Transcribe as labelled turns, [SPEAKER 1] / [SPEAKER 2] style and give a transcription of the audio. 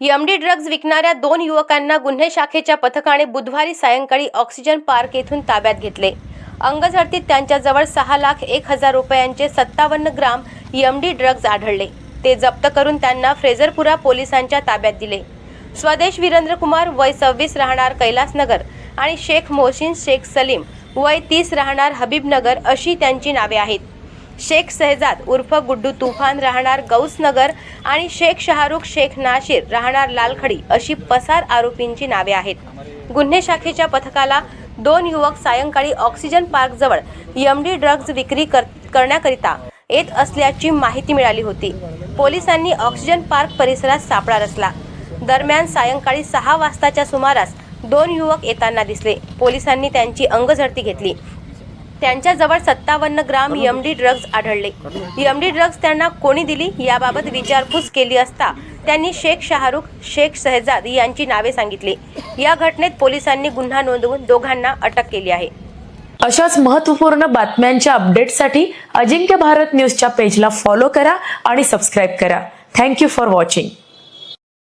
[SPEAKER 1] MD drugs विकणाऱ्या 2 युवकांना गुन्हे शाखेच्या पथकाने बुधवारी सायंकाळी ऑक्सिजन पार्क येथून ताब्यात घेतले। अंगझडतीत त्यांच्याजवळ 6,01,000 रुपयांचे 57 ग्राम एमडी ड्रग्ज आढळले। ते जप्त करून त्यांना फ्रेजरपुरा पोलिसांच्या ताब्यात दिले। स्वदेश वीरेंद्र कुमार वय 26 राहणार कैलासनगर आणि शेख मोहसिन शेख सलीम वय 30 राहणार हबीबनगर अशी त्यांची नावे आहेत। शेख शहजाद उर्फ गुड्डू तुफान राहणार गौसनगर आणि शेख शाहरुख शेख नाशिर राहणार लालखडी अशी पसार आरोपींची नावे आहेत। गुन्हे शाखेच्या पथकाला 2 युवक सायंकाळी ऑक्सिजन पार्क जवळ एमडी ड्रग्ज विक्री करण्याकरिता येत असल्याची माहिती मिळाली होती। पोलिसांनी ऑक्सिजन पार्क परिसरात सापळा रचला। दरम्यान सायंकाळी 6 वाजताच्या सुमारास 2 युवक येताना दिसले। पोलिसांनी त्यांची अंगझडती घेतली। त्यांच्याजवळ 57 ग्राम एमडी ड्रग्ज आढळले। एमडी ड्रग्ज त्यांना कोणी दिली याबाबत विचारपूस केली असता त्यांनी शेख शाहरुख शेख शहजाद यांची नावे सांगितली। या घटनेत पोलिसांनी गुन्हा नोंदवून दोघांना अटक केली आहे।
[SPEAKER 2] अशाच महत्त्वपूर्ण बातम्यांच्या अपडेटसाठी अजिंक्य भारत न्यूजच्या पेजला फॉलो करा आणि सबस्क्राइब करा। Thank you for watching.